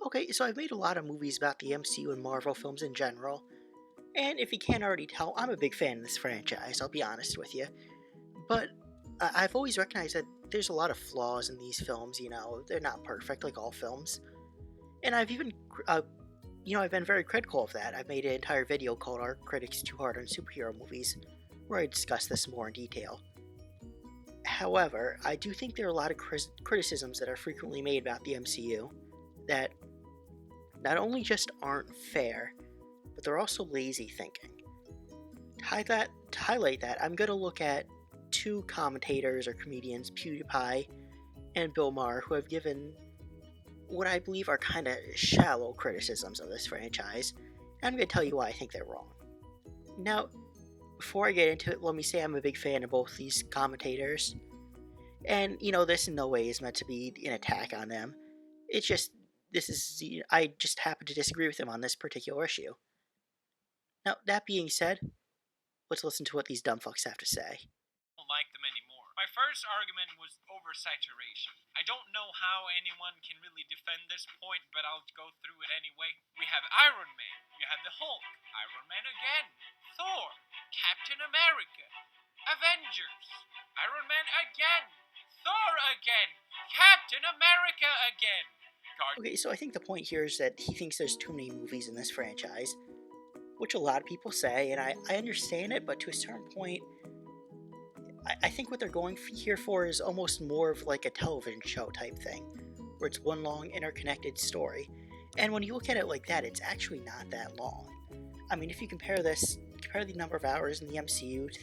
Okay, so I've made a lot of movies about the MCU and Marvel films in general, and if you can't already tell, I'm a big fan of this franchise, I'll be honest with you. But I've always recognized that there's a lot of flaws in these films, they're not perfect like all films. And I've even, I've been very critical of that. I've made an entire video called Are Critics Too Hard on Superhero Movies, where I discuss this more in detail. However, I do think there are a lot of criticisms that are frequently made about the MCU that not only just aren't fair, but they're also lazy thinking. To highlight that, I'm going to look at two commentators or comedians, Pewdiepie and Bill Maher, who have given what I believe are kind of shallow criticisms of this franchise. And I'm going to tell you why I think they're wrong. Now, before I get into it, let me say I'm a big fan of both these commentators. And, this in no way is meant to be an attack on them. It's just, I just happen to disagree with them on this particular issue. Now, that being said, let's listen to what these dumb fucks have to say. Don't like them anymore. My first argument was oversaturation. I don't know how anyone can really defend this point, but I'll go through it anyway. We have Iron Man, you have the Hulk, Iron Man again, Thor, Captain America, Avengers, Iron Man again, Thor again, Captain America again. Okay, so I think the point here is that he thinks there's too many movies in this franchise, which a lot of people say, and I understand it, but to a certain point, I think what they're going here for is almost more of like a television show type thing, where it's one long interconnected story. And when you look at it like that, it's actually not that long. I mean, if you compare the number of hours in the MCU to,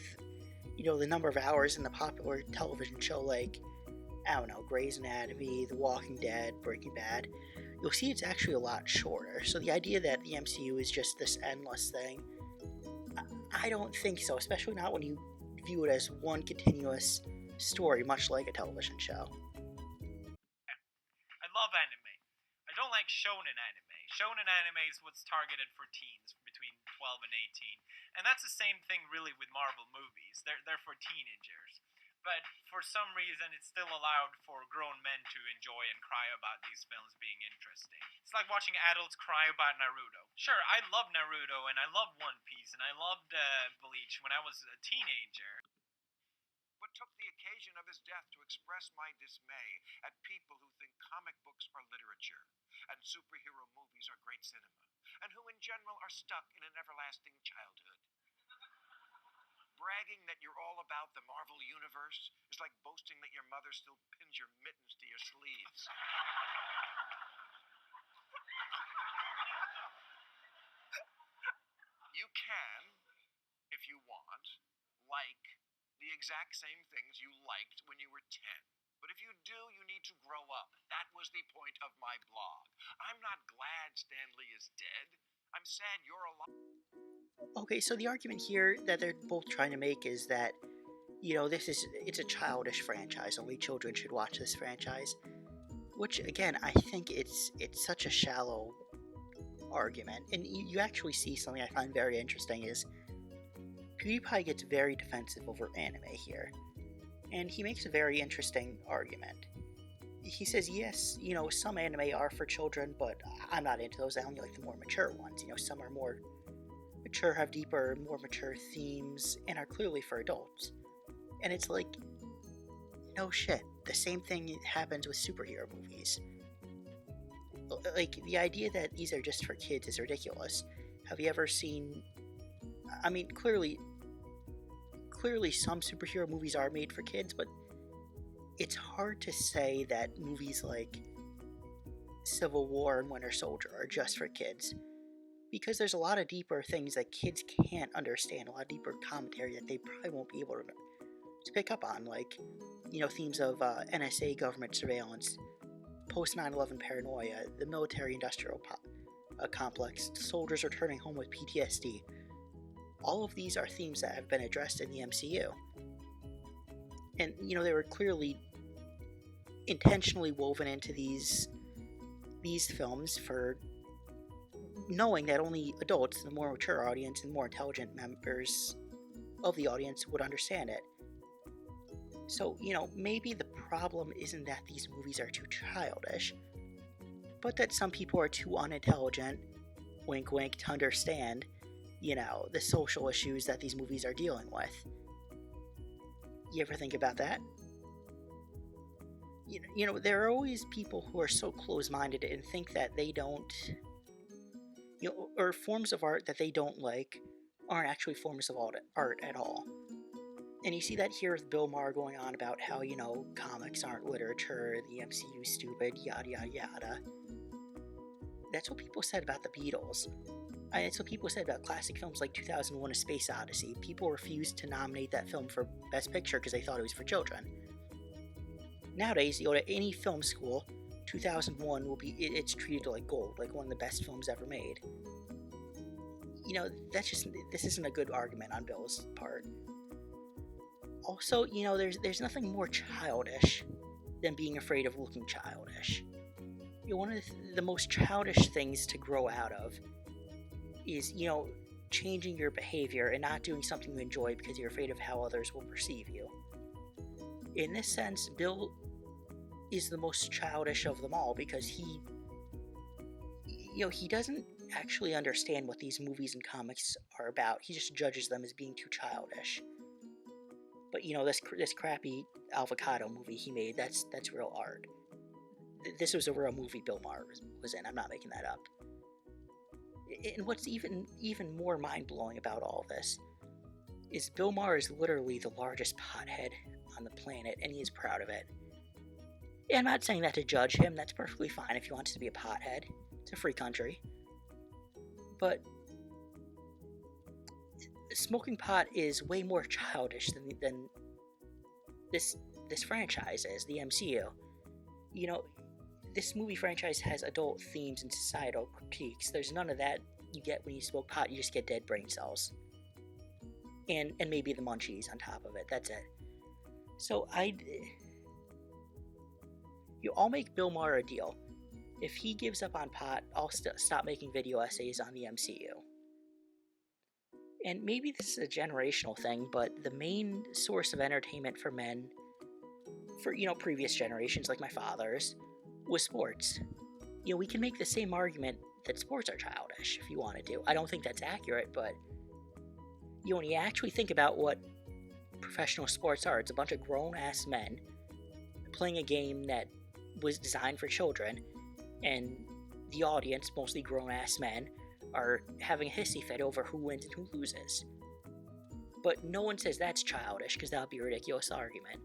the number of hours in the popular television show like, I don't know, Grey's Anatomy, The Walking Dead, Breaking Bad, you'll see it's actually a lot shorter. So the idea that the MCU is just this endless thing, I don't think so, especially not when you view it as one continuous story, much like a television show. I love anime. I don't like shonen anime. Shonen anime is what's targeted for teens between 12 and 18. And that's the same thing really with Marvel movies. They're for teenagers. But for some reason, it's still allowed for grown men to enjoy and cry about these films being interesting. It's like watching adults cry about Naruto. Sure, I love Naruto and I love One Piece and I loved Bleach when I was a teenager. But took the occasion of his death to express my dismay at people who think comic books are literature and superhero movies are great cinema, and who in general are stuck in an everlasting childhood. Bragging that you're all about the Marvel Universe is like boasting that your mother still pins your mittens to your sleeves. You can, if you want, like the exact same things you liked when you were 10. But if you do, you need to grow up. That was the point of my blog. I'm not glad Stan Lee is dead. I'm sad you're alive. Okay, so the argument here that they're both trying to make is that, it's a childish franchise. Only children should watch this franchise. Which, again, I think it's such a shallow argument. And you actually see something I find very interesting is PewDiePie gets very defensive over anime here. And he makes a very interesting argument. He says, yes, some anime are for children, but I'm not into those. I only like the more mature ones. Some are more mature, have deeper, more mature themes, and are clearly for adults. And it's like, no shit. The same thing happens with superhero movies. Like, the idea that these are just for kids is ridiculous. Have you ever seen... I mean, clearly some superhero movies are made for kids, but it's hard to say that movies like Civil War and Winter Soldier are just for kids. Because there's a lot of deeper things that kids can't understand, a lot of deeper commentary that they probably won't be able to pick up on, like, themes of NSA government surveillance, post 9/11 paranoia, the military-industrial complex, soldiers returning home with PTSD. All of these are themes that have been addressed in the MCU. And, they were clearly intentionally woven into these films for knowing that only adults, the more mature audience and more intelligent members of the audience would understand it. So, maybe the problem isn't that these movies are too childish, but that some people are too unintelligent, wink wink, to understand, the social issues that these movies are dealing with. You ever think about that? There are always people who are so close-minded and think that they don't, or forms of art that they don't like aren't actually forms of art at all. And you see that here with Bill Maher going on about how, comics aren't literature, the MCU's stupid, yada yada yada. That's what people said about the Beatles. It's what people said about classic films like 2001: A Space Odyssey. People refused to nominate that film for Best Picture because they thought it was for children. Nowadays, you go to any film school, 2001 it's treated like gold, like one of the best films ever made. This isn't a good argument on Bill's part. Also, there's nothing more childish than being afraid of looking childish. One of the most childish things to grow out of is, changing your behavior and not doing something you enjoy because you're afraid of how others will perceive you. In this sense, Bill is the most childish of them all because he doesn't actually understand what these movies and comics are about. He just judges them as being too childish. But this crappy avocado movie he made, that's real art. This was a real movie Bill Maher was in. I'm not making that up. And what's even more mind-blowing about all this is Bill Maher is literally the largest pothead on the planet, and he is proud of it. And I'm not saying that to judge him. That's perfectly fine if he wants to be a pothead. It's a free country. But smoking pot is way more childish than this franchise is, the MCU. This movie franchise has adult themes and societal critiques. There's none of that you get when you smoke pot. You just get dead brain cells. And maybe the munchies on top of it. That's it. So I'll make Bill Maher a deal. If he gives up on pot, I'll stop making video essays on the MCU. And maybe this is a generational thing, but the main source of entertainment for men, for previous generations like my father's, was sports. We can make the same argument that sports are childish if you want to. I don't think that's accurate, but when you actually think about what professional sports are, it's a bunch of grown-ass men playing a game that was designed for children, and the audience, mostly grown-ass men, are having a hissy fit over who wins and who loses. But no one says that's childish, because that would be a ridiculous argument.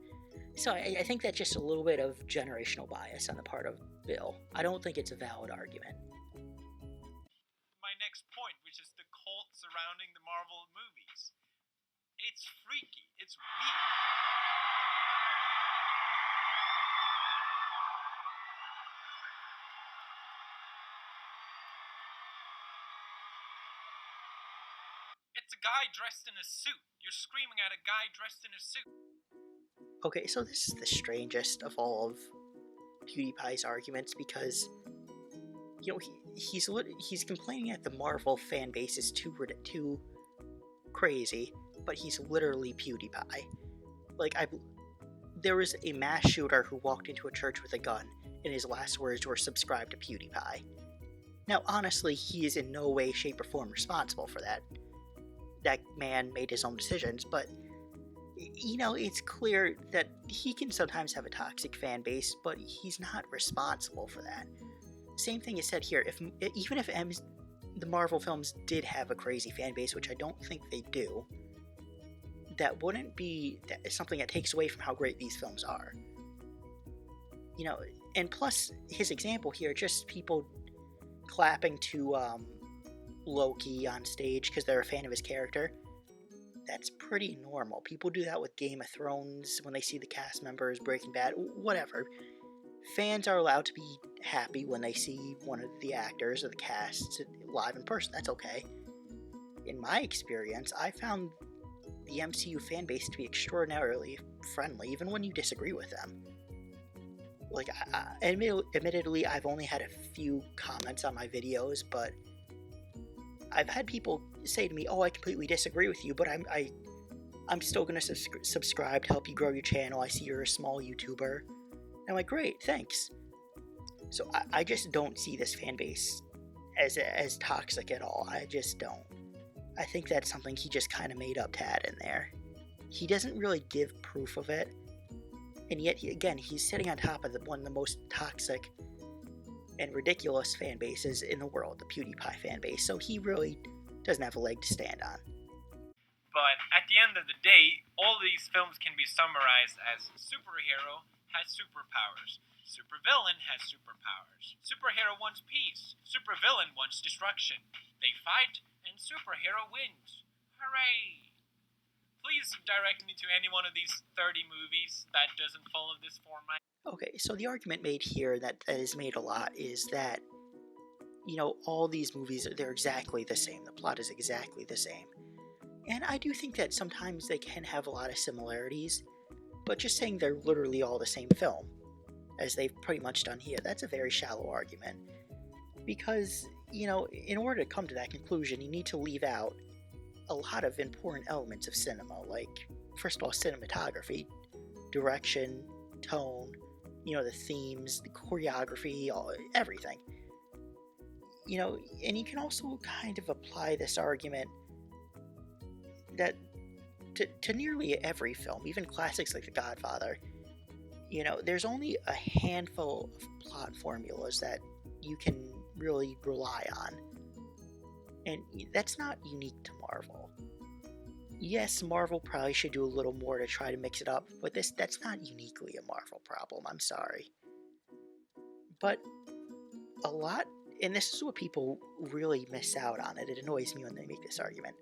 So I think that's just a little bit of generational bias on the part of Bill. I don't think it's a valid argument. My next point, which is the cult surrounding the Marvel movies. It's freaky. It's weird. It's a guy dressed in a suit. You're screaming at a guy dressed in a suit. Okay, so this is the strangest of all of PewDiePie's arguments because, he's complaining that the Marvel fan base is too crazy, but he's literally PewDiePie. There was a mass shooter who walked into a church with a gun, and his last words were "subscribe to PewDiePie." Now, honestly, he is in no way, shape, or form responsible for that. That man made his own decisions, but it's clear that he can sometimes have a toxic fan base, but he's not responsible for that. Same thing is said here. Even if the Marvel films did have a crazy fan base, which I don't think they do, that wouldn't be something that takes away from how great these films are. And plus, his example here, just people clapping to Loki on stage because they're a fan of his character, that's pretty normal. People do that with Game of Thrones when they see the cast members, Breaking Bad, whatever. Fans are allowed to be happy when they see one of the actors or the cast live in person. That's okay. In my experience, I found the MCU fan base to be extraordinarily friendly, even when you disagree with them. Admittedly, I've only had a few comments on my videos, but I've had people say to me, "Oh, I completely disagree with you, but I'm still going to subscribe to help you grow your channel. I see you're a small YouTuber." And I'm like, "Great, thanks." So I just don't see this fan base as toxic at all. I just don't. I think that's something he just kind of made up to add in there. He doesn't really give proof of it, and yet he's sitting on top of one of the most toxic and ridiculous fan bases in the world, the Pewdiepie fan base. So he really doesn't have a leg to stand on. But at the end of the day, all these films can be summarized as superhero has superpowers. Supervillain has superpowers. Superhero wants peace. Supervillain wants destruction. They fight, and superhero wins. Hooray! Please direct me to any one of these 30 movies that doesn't follow this format. Okay, so the argument made here that is made a lot is that, all these movies, they're exactly the same. The plot is exactly the same. And I do think that sometimes they can have a lot of similarities, but just saying they're literally all the same film, as they've pretty much done here, that's a very shallow argument. Because, in order to come to that conclusion, you need to leave out a lot of important elements of cinema, like, first of all, cinematography, direction, tone, the themes, the choreography, everything. And you can also kind of apply this argument that to nearly every film, even classics like The Godfather. There's only a handful of plot formulas that you can really rely on. And that's not unique to Marvel. Yes, Marvel probably should do a little more to try to mix it up, but that's not uniquely a Marvel problem, I'm sorry. But a lot, and this is what people really miss out on, it annoys me when they make this argument.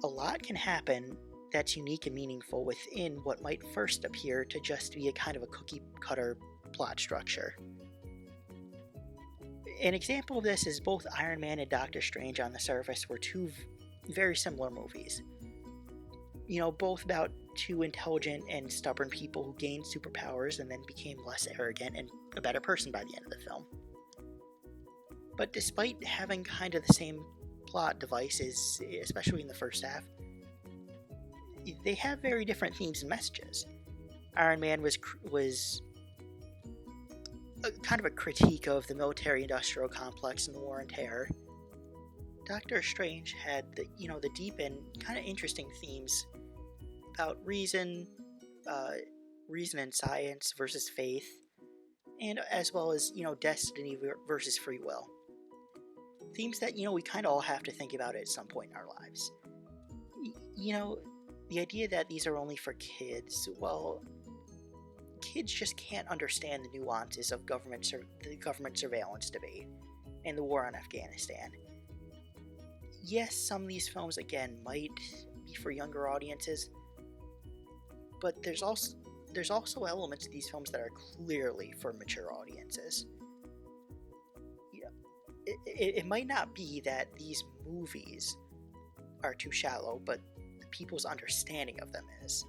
A lot can happen that's unique and meaningful within what might first appear to just be a kind of a cookie-cutter plot structure. An example of this is both Iron Man and Doctor Strange on the surface were two very similar movies. Both about two intelligent and stubborn people who gained superpowers and then became less arrogant and a better person by the end of the film. But despite having kind of the same plot devices, especially in the first half, they have very different themes and messages. Iron Man was kind of a critique of the military-industrial complex and the war on terror. Doctor Strange had the deep and kind of interesting themes about reason and science versus faith, and as well as destiny versus free will. Themes that we kind of all have to think about at some point in our lives. The idea that these are only for kids, well, kids just can't understand the nuances of the government surveillance debate and the war on Afghanistan. Yes, some of these films, again, might be for younger audiences, but there's also elements of these films that are clearly for mature audiences. It might not be that these movies are too shallow, but people's understanding of them is.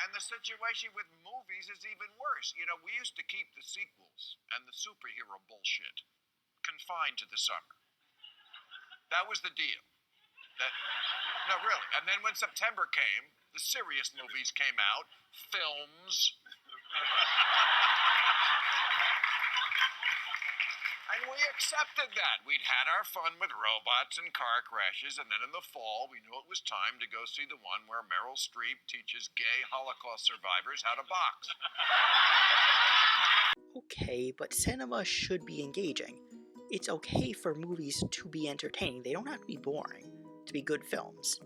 And the situation with movies is even worse. We used to keep the sequels and the superhero bullshit confined to the summer. That was the deal. No, really. And then when September came, the serious movies came out, films. And we accepted that. We'd had our fun with robots and car crashes, and then in the fall, we knew it was time to go see the one where Meryl Streep teaches gay Holocaust survivors how to box. Okay, but cinema should be engaging. It's okay for movies to be entertaining. They don't have to be boring to be good films.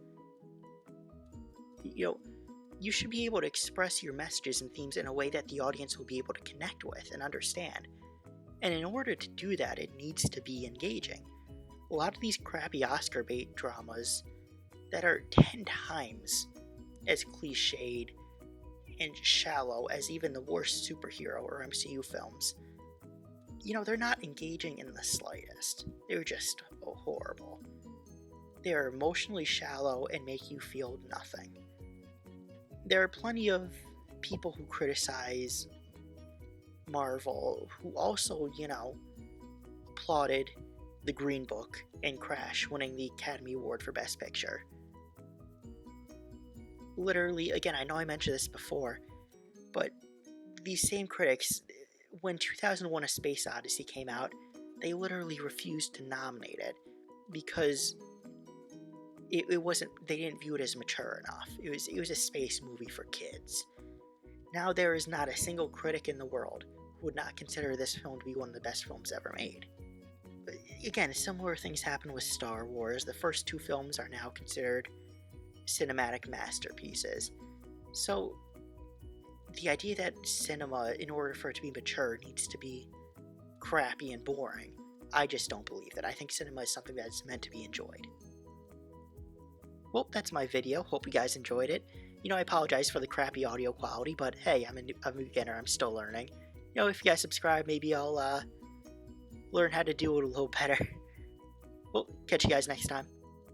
You should be able to express your messages and themes in a way that the audience will be able to connect with and understand. And in order to do that, it needs to be engaging. A lot of these crappy Oscar bait dramas that are 10 times as cliched and shallow as even the worst superhero or MCU films, they're not engaging in the slightest. They're just horrible. They're emotionally shallow and make you feel nothing. There are plenty of people who criticize Marvel who also, applauded The Green Book and Crash winning the Academy Award for Best Picture. Literally, again, I know I mentioned this before, but these same critics, when 2001: A Space Odyssey came out, they literally refused to nominate it because it wasn't. They didn't view it as mature enough. It was a space movie for kids. Now there is not a single critic in the world who would not consider this film to be one of the best films ever made. Again, similar things happen with Star Wars. The first two films are now considered cinematic masterpieces. So the idea that cinema, in order for it to be mature, needs to be crappy and boring, I just don't believe that. I think cinema is something that's meant to be enjoyed. Well, that's my video. Hope you guys enjoyed it. I apologize for the crappy audio quality, but hey, I'm a beginner. I'm still learning. If you guys subscribe, maybe I'll learn how to do it a little better. Well, catch you guys next time.